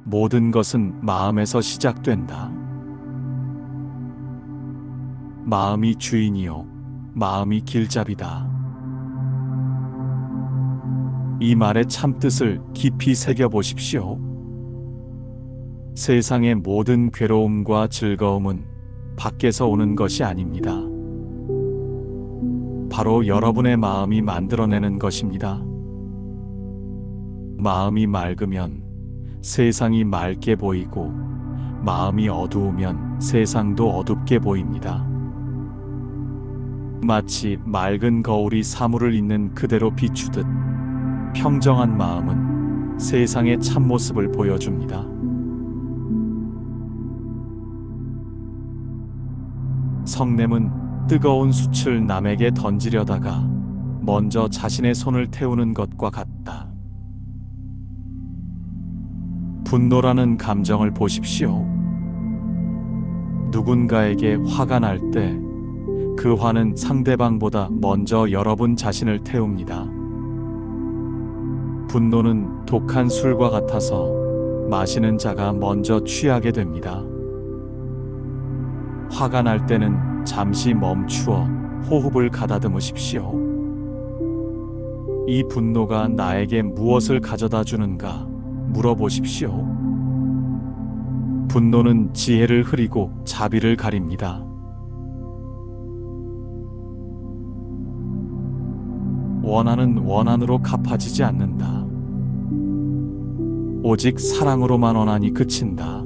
모든 것은 마음에서 시작된다. 마음이 주인이요, 마음이 길잡이다. 이 말의 참뜻을 깊이 새겨보십시오. 세상의 모든 괴로움과 즐거움은 밖에서 오는 것이 아닙니다. 바로 여러분의 마음이 만들어내는 것입니다. 마음이 맑으면 세상이 맑게 보이고, 마음이 어두우면 세상도 어둡게 보입니다. 마치 맑은 거울이 사물을 있는 그대로 비추듯 평정한 마음은 세상의 참모습을 보여줍니다. 성냄은 뜨거운 숯을 남에게 던지려다가 먼저 자신의 손을 태우는 것과 같다. 분노라는 감정을 보십시오. 누군가에게 화가 날 때 그 화는 상대방보다 먼저 여러분 자신을 태웁니다. 분노는 독한 술과 같아서 마시는 자가 먼저 취하게 됩니다. 화가 날 때는 잠시 멈추어 호흡을 가다듬으십시오. 이 분노가 나에게 무엇을 가져다 주는가 물어보십시오. 분노는 지혜를 흐리고 자비를 가립니다. 원한은 원한으로 갚아지지 않는다. 오직 사랑으로만 원한이 그친다.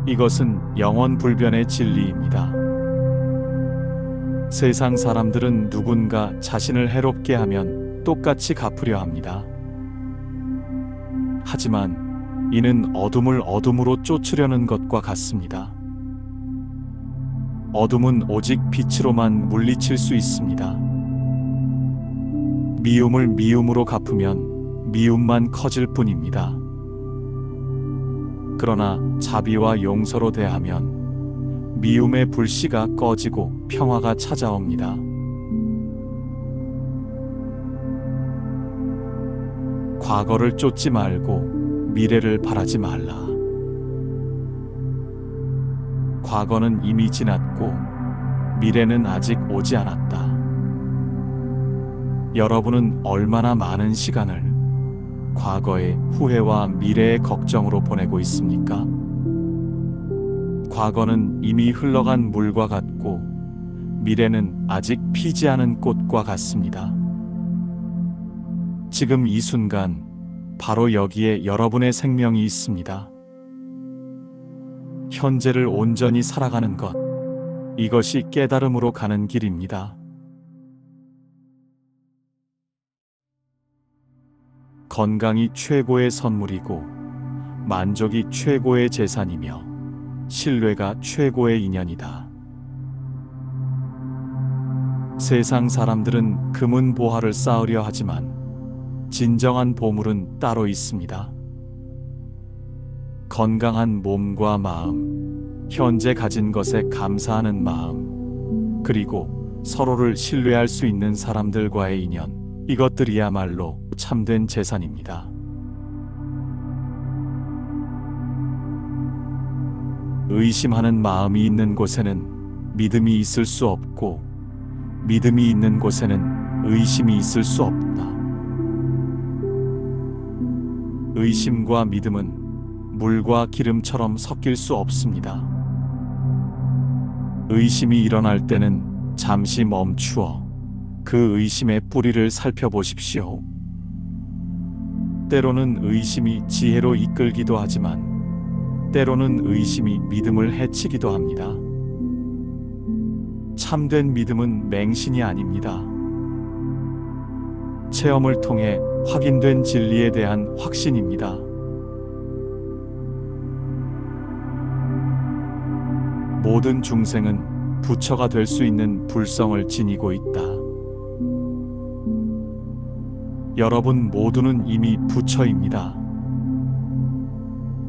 이것은 영원불변의 진리입니다. 세상 사람들은 누군가 자신을 해롭게 하면 똑같이 갚으려 합니다. 하지만 이는 어둠을 어둠으로 쫓으려는 것과 같습니다. 어둠은 오직 빛으로만 물리칠 수 있습니다. 미움을 미움으로 갚으면 미움만 커질 뿐입니다. 그러나 자비와 용서로 대하면 미움의 불씨가 꺼지고 평화가 찾아옵니다. 과거를 쫓지 말고 미래를 바라지 말라. 과거는 이미 지났고 미래는 아직 오지 않았다. 여러분은 얼마나 많은 시간을 과거의 후회와 미래의 걱정으로 보내고 있습니까? 과거는 이미 흘러간 물과 같고 미래는 아직 피지 않은 꽃과 같습니다. 지금 이 순간 바로 여기에 여러분의 생명이 있습니다. 현재를 온전히 살아가는 것, 이것이 깨달음으로 가는 길입니다. 건강이 최고의 선물이고 만족이 최고의 재산이며 신뢰가 최고의 인연이다. 세상 사람들은 금은 보화를 쌓으려 하지만 진정한 보물은 따로 있습니다. 건강한 몸과 마음, 현재 가진 것에 감사하는 마음, 그리고 서로를 신뢰할 수 있는 사람들과의 인연, 이것들이야말로 참된 재산입니다. 의심하는 마음이 있는 곳에는 믿음이 있을 수 없고, 믿음이 있는 곳에는 의심이 있을 수 없다. 의심과 믿음은 물과 기름처럼 섞일 수 없습니다. 의심이 일어날 때는 잠시 멈추어 그 의심의 뿌리를 살펴보십시오. 때로는 의심이 지혜로 이끌기도 하지만 때로는 의심이 믿음을 해치기도 합니다. 참된 믿음은 맹신이 아닙니다. 체험을 통해 확인된 진리에 대한 확신입니다. 모든 중생은 부처가 될 수 있는 불성을 지니고 있다. 여러분 모두는 이미 부처입니다.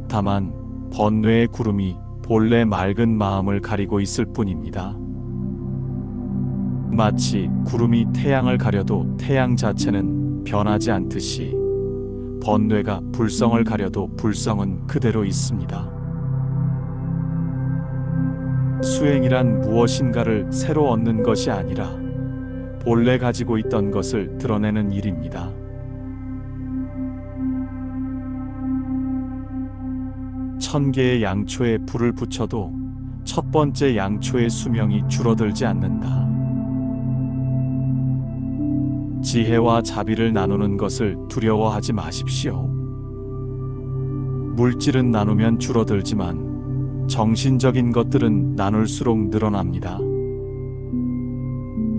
다만 번뇌의 구름이 본래 맑은 마음을 가리고 있을 뿐입니다. 마치 구름이 태양을 가려도 태양 자체는 변하지 않듯이 번뇌가 불성을 가려도 불성은 그대로 있습니다. 수행이란 무엇인가를 새로 얻는 것이 아니라 본래 가지고 있던 것을 드러내는 일입니다. 천 개의 양초에 불을 붙여도 첫 번째 양초의 수명이 줄어들지 않는다. 지혜와 자비를 나누는 것을 두려워하지 마십시오. 물질은 나누면 줄어들지만 정신적인 것들은 나눌수록 늘어납니다.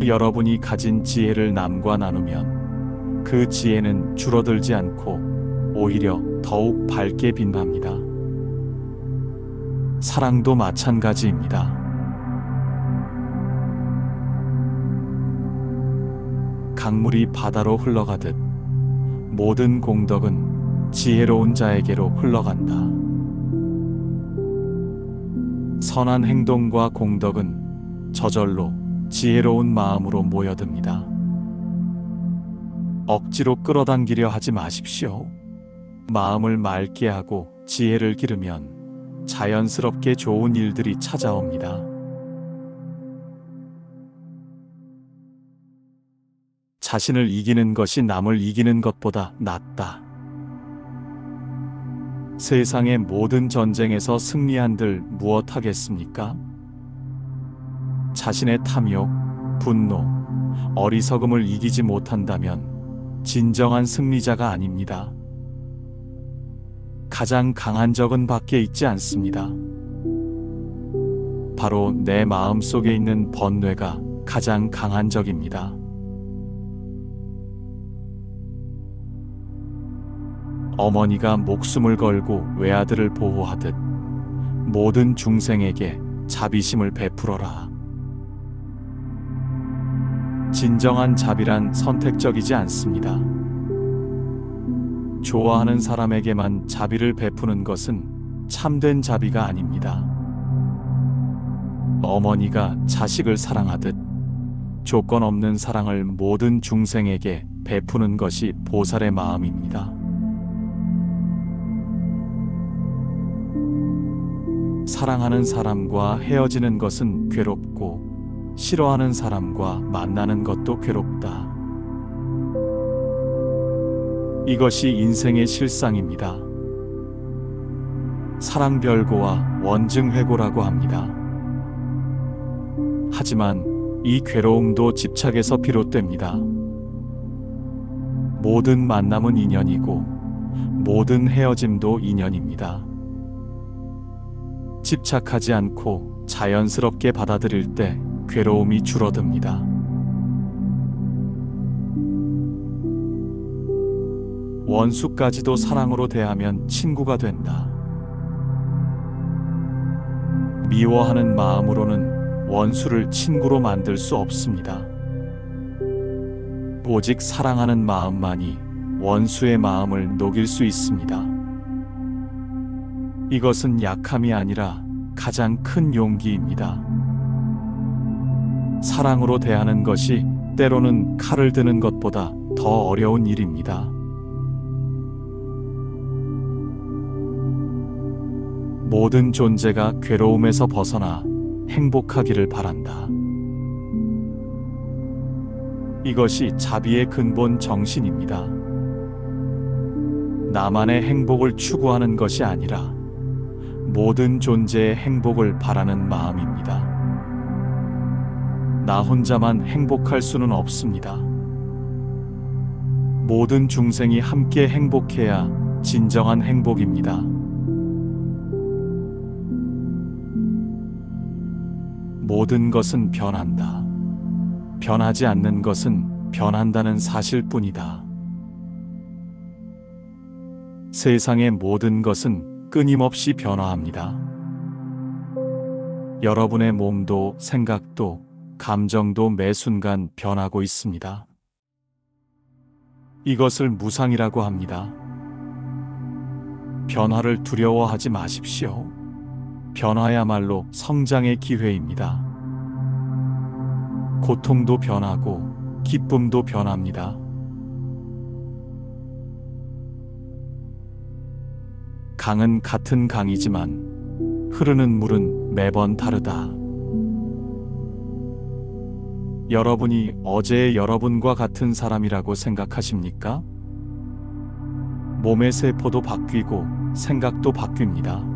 여러분이 가진 지혜를 남과 나누면 그 지혜는 줄어들지 않고 오히려 더욱 밝게 빛납니다. 사랑도 마찬가지입니다. 강물이 바다로 흘러가듯 모든 공덕은 지혜로운 자에게로 흘러간다. 선한 행동과 공덕은 저절로 지혜로운 마음으로 모여듭니다. 억지로 끌어당기려 하지 마십시오. 마음을 맑게 하고 지혜를 기르면 자연스럽게 좋은 일들이 찾아옵니다. 자신을 이기는 것이 남을 이기는 것보다 낫다. 세상의 모든 전쟁에서 승리한들 무엇하겠습니까? 자신의 탐욕, 분노, 어리석음을 이기지 못한다면 진정한 승리자가 아닙니다. 가장 강한 적은 밖에 있지 않습니다. 바로 내 마음 속에 있는 번뇌가 가장 강한 적입니다. 어머니가 목숨을 걸고 외아들을 보호하듯 모든 중생에게 자비심을 베풀어라. 진정한 자비란 선택적이지 않습니다. 좋아하는 사람에게만 자비를 베푸는 것은 참된 자비가 아닙니다. 어머니가 자식을 사랑하듯 조건 없는 사랑을 모든 중생에게 베푸는 것이 보살의 마음입니다. 사랑하는 사람과 헤어지는 것은 괴롭고 싫어하는 사람과 만나는 것도 괴롭다. 이것이 인생의 실상입니다. 사랑별고와 원증회고라고 합니다. 하지만 이 괴로움도 집착에서 비롯됩니다. 모든 만남은 인연이고 모든 헤어짐도 인연입니다. 집착하지 않고 자연스럽게 받아들일 때 괴로움이 줄어듭니다. 원수까지도 사랑으로 대하면 친구가 된다. 미워하는 마음으로는 원수를 친구로 만들 수 없습니다. 오직 사랑하는 마음만이 원수의 마음을 녹일 수 있습니다. 이것은 약함이 아니라 가장 큰 용기입니다. 사랑으로 대하는 것이 때로는 칼을 드는 것보다 더 어려운 일입니다. 모든 존재가 괴로움에서 벗어나 행복하기를 바란다. 이것이 자비의 근본 정신입니다. 나만의 행복을 추구하는 것이 아니라 모든 존재의 행복을 바라는 마음입니다. 나 혼자만 행복할 수는 없습니다. 모든 중생이 함께 행복해야 진정한 행복입니다. 모든 것은 변한다. 변하지 않는 것은 변한다는 사실뿐이다. 세상의 모든 것은 끊임없이 변화합니다. 여러분의 몸도 생각도 감정도 매 순간 변하고 있습니다. 이것을 무상이라고 합니다. 변화를 두려워하지 마십시오. 변화야말로 성장의 기회입니다. 고통도 변하고 기쁨도 변합니다. 강은 같은 강이지만 흐르는 물은 매번 다르다. 여러분이 어제의 여러분과 같은 사람이라고 생각하십니까? 몸의 세포도 바뀌고 생각도 바뀝니다.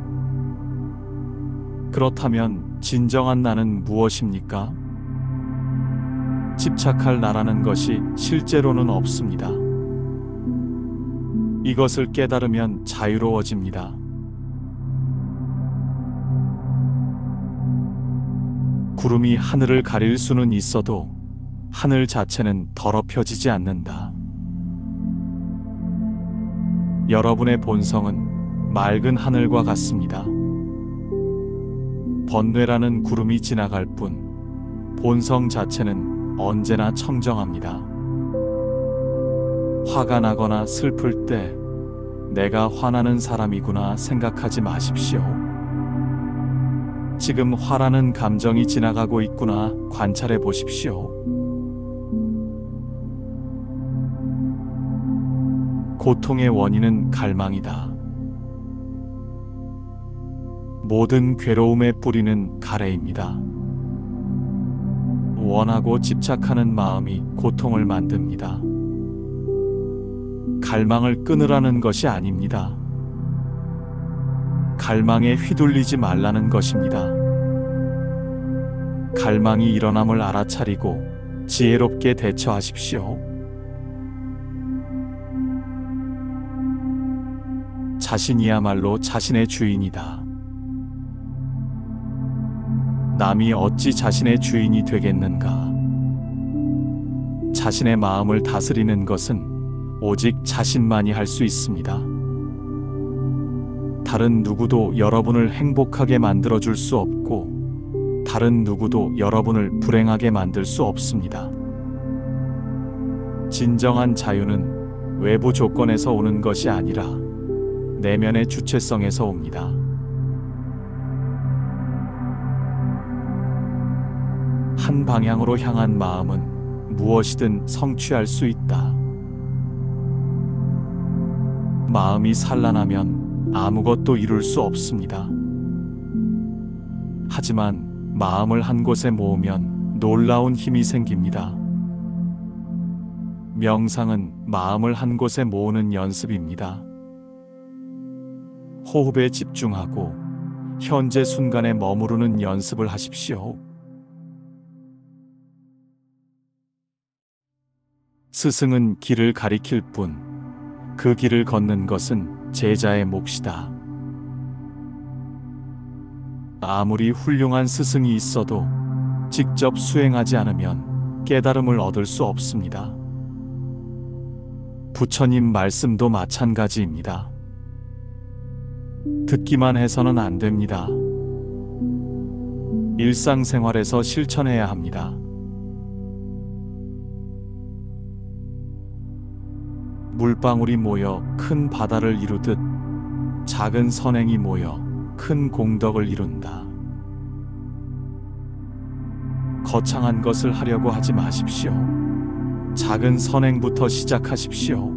그렇다면 진정한 나는 무엇입니까? 집착할 나라는 것이 실제로는 없습니다. 이것을 깨달으면 자유로워집니다. 구름이 하늘을 가릴 수는 있어도 하늘 자체는 더럽혀지지 않는다. 여러분의 본성은 맑은 하늘과 같습니다. 번뇌라는 구름이 지나갈 뿐 본성 자체는 언제나 청정합니다. 화가 나거나 슬플 때 내가 화나는 사람이구나 생각하지 마십시오. 지금 화라는 감정이 지나가고 있구나 관찰해 보십시오. 고통의 원인은 갈망이다. 모든 괴로움의 뿌리는 가래입니다. 원하고 집착하는 마음이 고통을 만듭니다. 갈망을 끊으라는 것이 아닙니다. 갈망에 휘둘리지 말라는 것입니다. 갈망이 일어남을 알아차리고 지혜롭게 대처하십시오. 자신이야말로 자신의 주인이다. 남이 어찌 자신의 주인이 되겠는가? 자신의 마음을 다스리는 것은 오직 자신만이 할 수 있습니다. 다른 누구도 여러분을 행복하게 만들어줄 수 없고, 다른 누구도 여러분을 불행하게 만들 수 없습니다. 진정한 자유는 외부 조건에서 오는 것이 아니라 내면의 주체성에서 옵니다. 한 방향으로 향한 마음은 무엇이든 성취할 수 있다. 마음이 산란하면 아무것도 이룰 수 없습니다. 하지만 마음을 한 곳에 모으면 놀라운 힘이 생깁니다. 명상은 마음을 한 곳에 모으는 연습입니다. 호흡에 집중하고 현재 순간에 머무르는 연습을 하십시오. 스승은 길을 가리킬 뿐 그 길을 걷는 것은 제자의 몫이다. 아무리 훌륭한 스승이 있어도 직접 수행하지 않으면 깨달음을 얻을 수 없습니다. 부처님 말씀도 마찬가지입니다. 듣기만 해서는 안 됩니다. 일상생활에서 실천해야 합니다. 물방울이 모여 큰 바다를 이루듯 작은 선행이 모여 큰 공덕을 이룬다. 거창한 것을 하려고 하지 마십시오. 작은 선행부터 시작하십시오.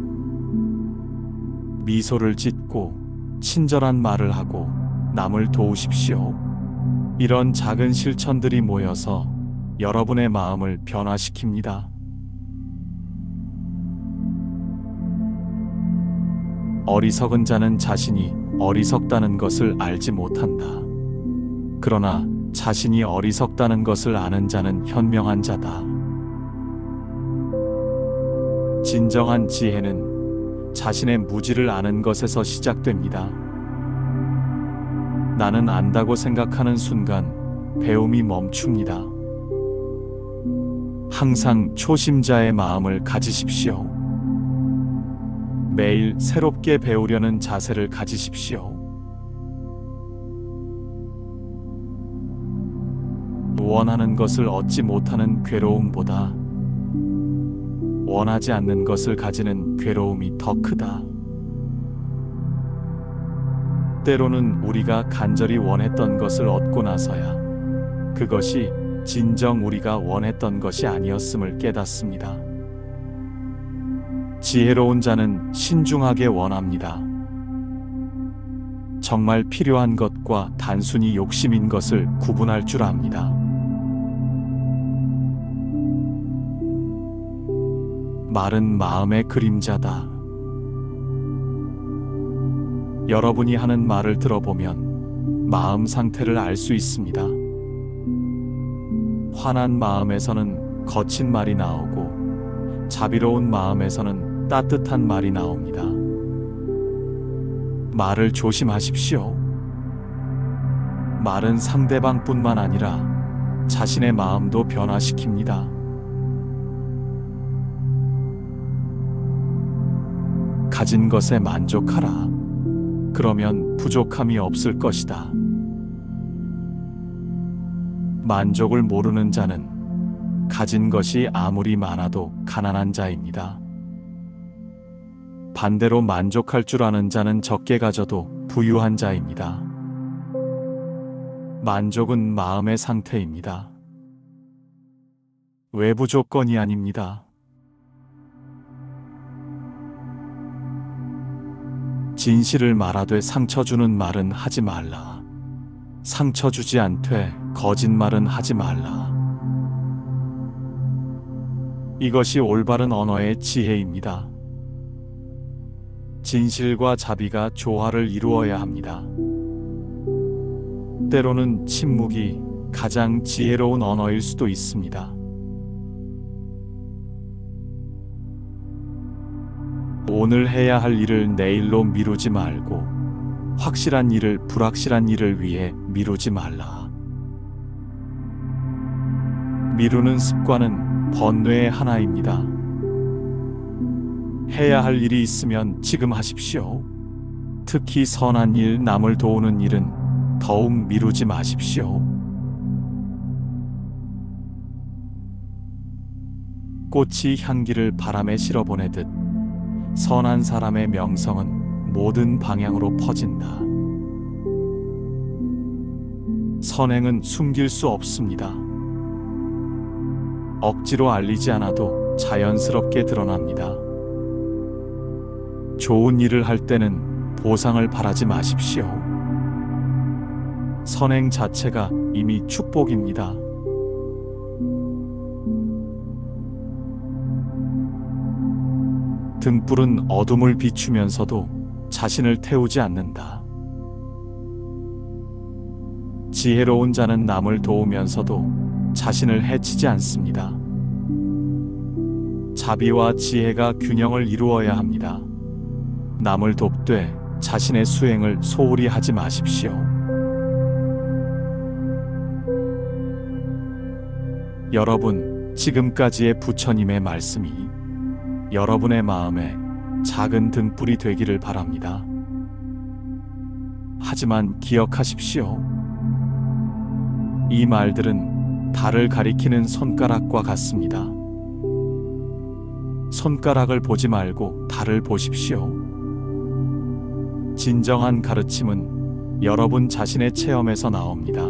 미소를 짓고 친절한 말을 하고 남을 도우십시오. 이런 작은 실천들이 모여서 여러분의 마음을 변화시킵니다. 어리석은 자는 자신이 어리석다는 것을 알지 못한다. 그러나 자신이 어리석다는 것을 아는 자는 현명한 자다. 진정한 지혜는 자신의 무지를 아는 것에서 시작됩니다. 나는 안다고 생각하는 순간 배움이 멈춥니다. 항상 초심자의 마음을 가지십시오. 매일 새롭게 배우려는 자세를 가지십시오. 원하는 것을 얻지 못하는 괴로움보다 원하지 않는 것을 가지는 괴로움이 더 크다. 때로는 우리가 간절히 원했던 것을 얻고 나서야 그것이 진정 우리가 원했던 것이 아니었음을 깨닫습니다. 지혜로운 자는 신중하게 원합니다. 정말 필요한 것과 단순히 욕심인 것을 구분할 줄 압니다. 말은 마음의 그림자다. 여러분이 하는 말을 들어보면 마음 상태를 알 수 있습니다. 화난 마음에서는 거친 말이 나오고, 자비로운 마음에서는 따뜻한 말이 나옵니다. 말을 조심하십시오. 말은 상대방뿐만 아니라 자신의 마음도 변화시킵니다. 가진 것에 만족하라. 그러면 부족함이 없을 것이다. 만족을 모르는 자는 가진 것이 아무리 많아도 가난한 자입니다. 반대로 만족할 줄 아는 자는 적게 가져도 부유한 자입니다. 만족은 마음의 상태입니다. 외부 조건이 아닙니다. 진실을 말하되 상처 주는 말은 하지 말라. 상처 주지 않되 거짓말은 하지 말라. 이것이 올바른 언어의 지혜입니다. 진실과 자비가 조화를 이루어야 합니다. 때로는 침묵이 가장 지혜로운 언어일 수도 있습니다. 오늘 해야 할 일을 내일로 미루지 말고, 확실한 일을 불확실한 일을 위해 미루지 말라. 미루는 습관은 번뇌의 하나입니다. 해야 할 일이 있으면 지금 하십시오. 특히 선한 일, 남을 도우는 일은 더욱 미루지 마십시오. 꽃이 향기를 바람에 실어보내듯 선한 사람의 명성은 모든 방향으로 퍼진다. 선행은 숨길 수 없습니다. 억지로 알리지 않아도 자연스럽게 드러납니다. 좋은 일을 할 때는 보상을 바라지 마십시오. 선행 자체가 이미 축복입니다. 등불은 어둠을 비추면서도 자신을 태우지 않는다. 지혜로운 자는 남을 도우면서도 자신을 해치지 않습니다. 자비와 지혜가 균형을 이루어야 합니다. 남을 돕되 자신의 수행을 소홀히 하지 마십시오. 여러분, 지금까지의 부처님의 말씀이 여러분의 마음에 작은 등불이 되기를 바랍니다. 하지만 기억하십시오. 이 말들은 달을 가리키는 손가락과 같습니다. 손가락을 보지 말고 달을 보십시오. 진정한 가르침은 여러분 자신의 체험에서 나옵니다.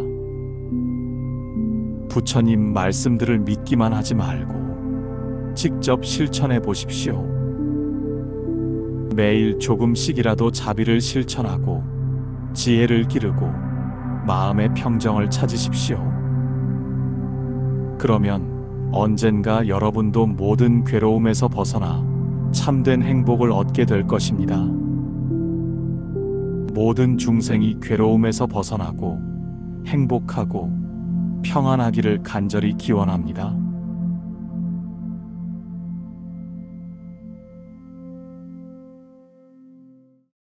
부처님 말씀들을 믿기만 하지 말고 직접 실천해 보십시오. 매일 조금씩이라도 자비를 실천하고 지혜를 기르고 마음의 평정을 찾으십시오. 그러면 언젠가 여러분도 모든 괴로움에서 벗어나 참된 행복을 얻게 될 것입니다. 모든 중생이 괴로움에서 벗어나고 행복하고 평안하기를 간절히 기원합니다.